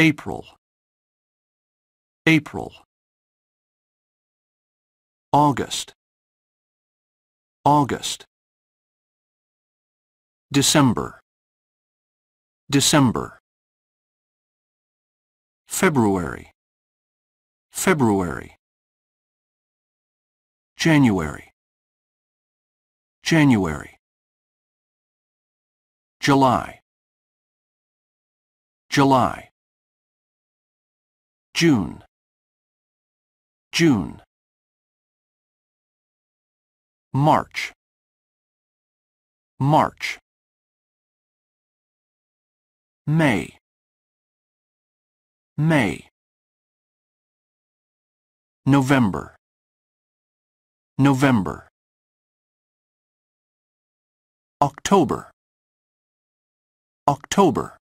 April, April. August, August. December, December. February, February. January, January. July, July. June, June. March, March. May, May. November, November. October, October.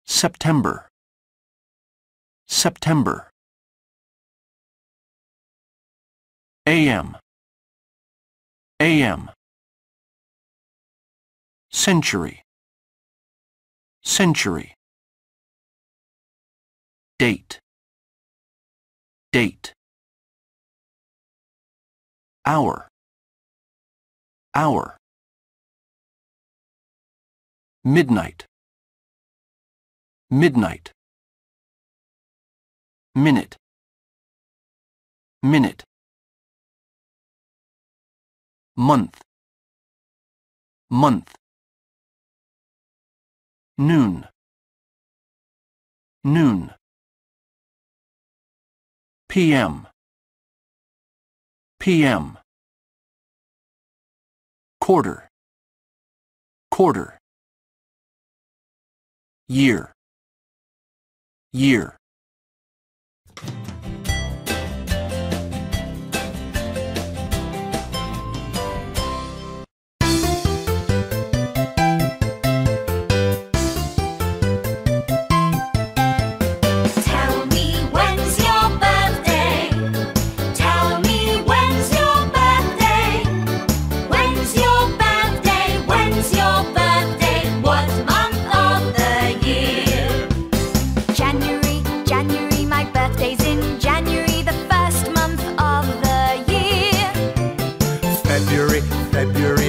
September, September. AM, AM. Century, century. Date, date. Hour, hour. Midnight, midnight. Minute, minute. Month, month. Noon, noon. PM, PM. Quarter, quarter. Year, year.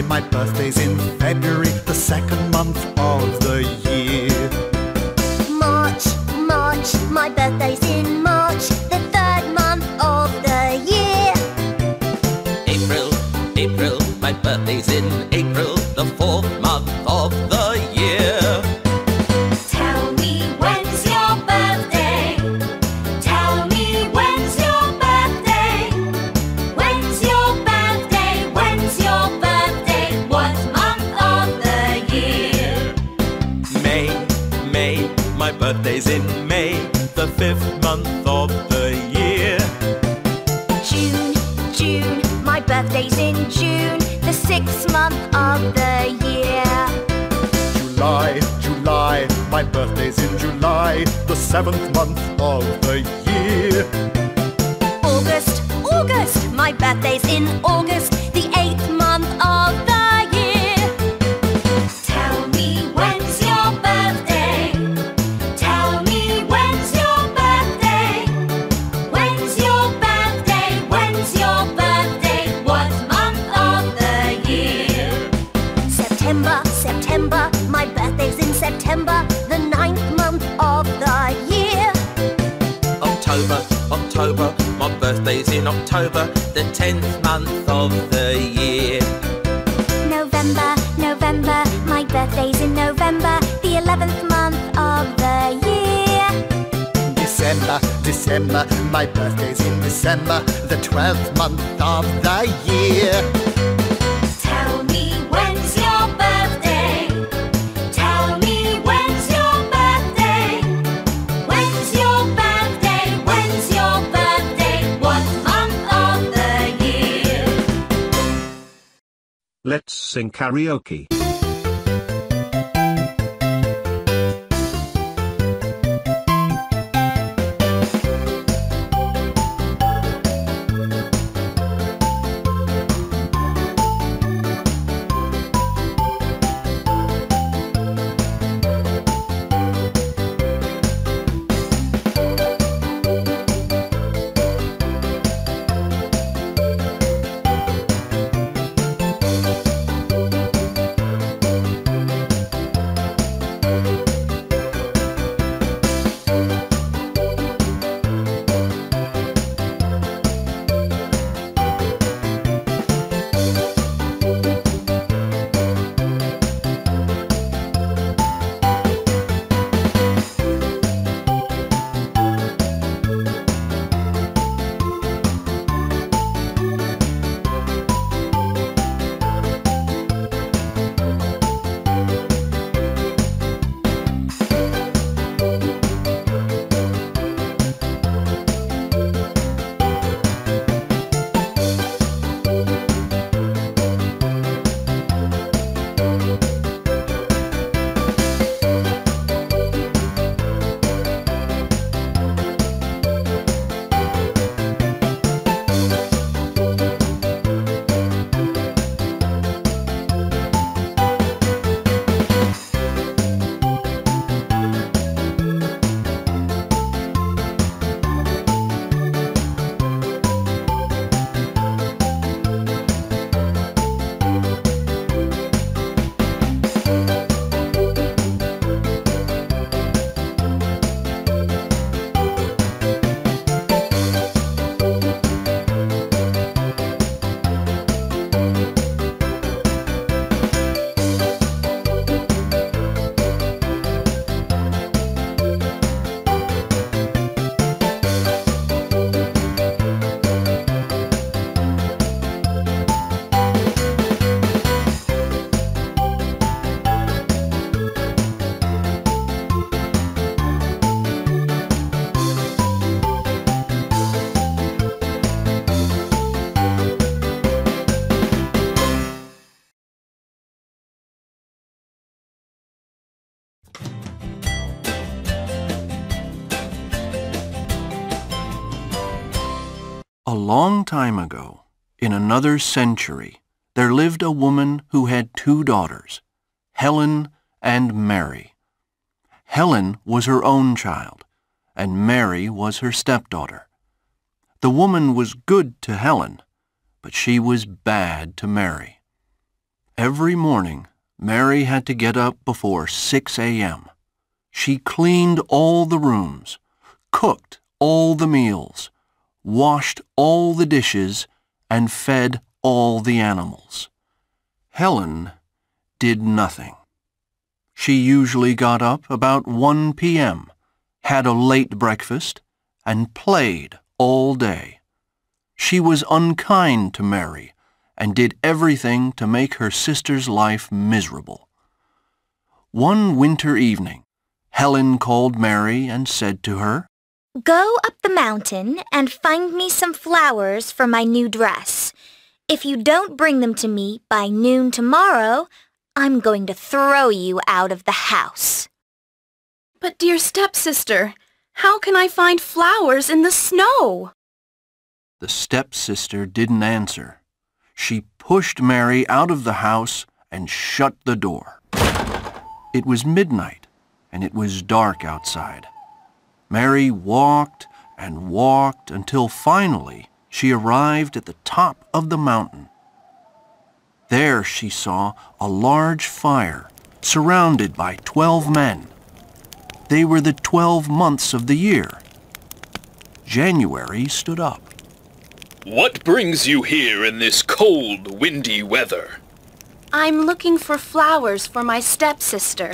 My birthday's in February, the second month of the year. March, March, my birthday's in March, the third month of the year. April, April, my birthday's in April, the fourth month of the year. Tell me when's your birthday? Tell me when's your birthday? When's your birthday? When's your birthday? What month of the year? May, May, my birthday's in May, the fifth month of the year. June, June, my birthday's in June, the sixth month of the year. July, July, my birthday's in July, the seventh month of the year. August, August, my birthday's in August, the eighth month of the year. Tell me when's your birthday? Tell me when's your birthday? When's your birthday? When's your birthday? What month of the year? September, September, my birthday's in September, the ninth month of the year. October, October, my birthday's in October, the 10th month of the year. November, November, my birthday's in November, the 11th month of the year. December, December, my birthday's in December, the 12th month of the year. Tell me when's your birthday? Tell me when's your birthday? When's your birthday? When's your birthday? What month of the year? Let's sing karaoke. long time ago, in another century, there lived a woman who had 2 daughters, Helen and Mary. Helen was her own child, and Mary was her stepdaughter. The woman was good to Helen, but she was bad to Mary. Every morning, Mary had to get up before 6 a.m. She cleaned all the rooms, cooked all the meals, washed all the dishes, and fed all the animals. Helen did nothing. She usually got up about 1 p.m., had a late breakfast, and played all day. She was unkind to Mary and did everything to make her sister's life miserable. One winter evening, Helen called Mary and said to her, "Go up the mountain and find me some flowers for my new dress. If you don't bring them to me by noon tomorrow, I'm going to throw you out of the house." But dear stepsister, how can I find flowers in the snow? The stepsister didn't answer. She pushed Mary out of the house and shut the door. It was midnight, and it was dark outside. Mary walked and walked until finally she arrived at the top of the mountain. There she saw a large fire surrounded by 12 men. They were the 12 months of the year. January stood up. "What brings you here in this cold, windy weather?" I'm looking for flowers for my stepsister.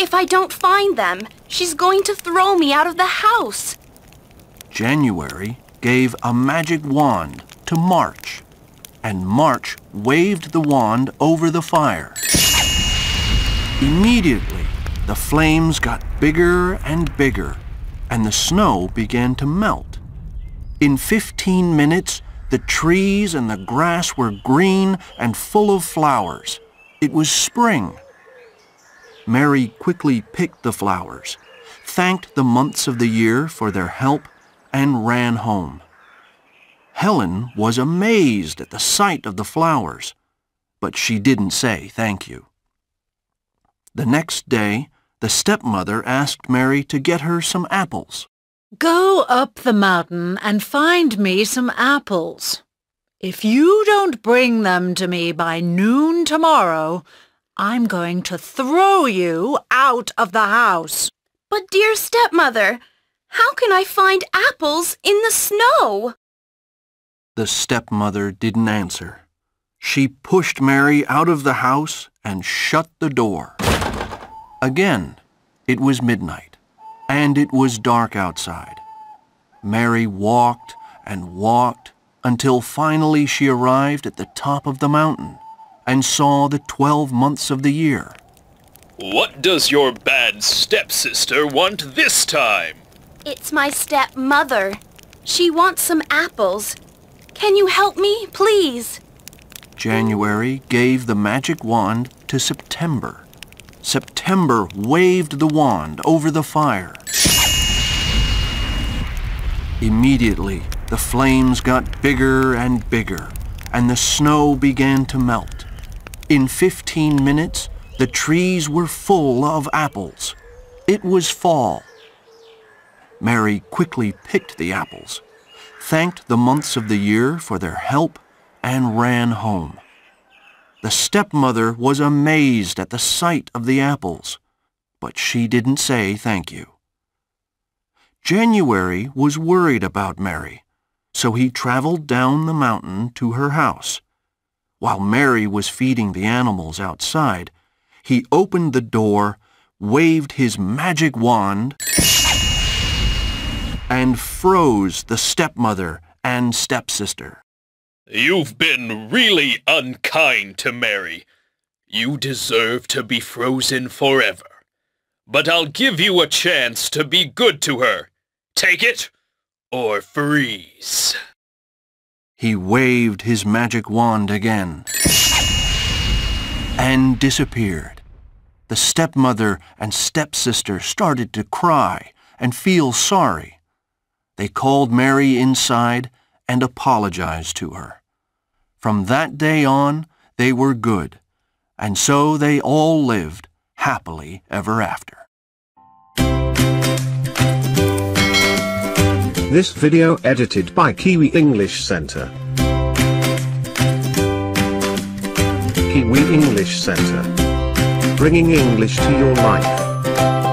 If I don't find them, she's going to throw me out of the house. January gave a magic wand to March, and March waved the wand over the fire. Immediately, the flames got bigger and bigger, and the snow began to melt. In 15 minutes, the trees and the grass were green and full of flowers. It was spring. Mary quickly picked the flowers, thanked the months of the year for their help, and ran home. Helen was amazed at the sight of the flowers, but she didn't say thank you. The next day, the stepmother asked Mary to get her some apples. "Go up the mountain and find me some apples. If you don't bring them to me by noon tomorrow, I'm going to throw you out of the house." But dear stepmother, how can I find apples in the snow? The stepmother didn't answer. She pushed Mary out of the house and shut the door. Again, it was midnight, and it was dark outside. Mary walked and walked until finally she arrived at the top of the mountain and saw the 12 months of the year. "What does your bad stepsister want this time?" It's my stepmother. She wants some apples. Can you help me, please? January gave the magic wand to September. September waved the wand over the fire. Immediately, the flames got bigger and bigger, and the snow began to melt. In 15 minutes, the trees were full of apples. It was fall. Mary quickly picked the apples, thanked the months of the year for their help, and ran home. The stepmother was amazed at the sight of the apples, but she didn't say thank you. January was worried about Mary, so he traveled down the mountain to her house. While Mary was feeding the animals outside, he opened the door, waved his magic wand, and froze the stepmother and stepsister. "You've been really unkind to Mary. You deserve to be frozen forever. But I'll give you a chance to be good to her. Take it or freeze." He waved his magic wand again and disappeared. The stepmother and stepsister started to cry and feel sorry. They called Mary inside and apologized to her. From that day on, they were good, and so they all lived happily ever after. This video edited by Kiwi English Center. Kiwi English Center. Bringing English to your life.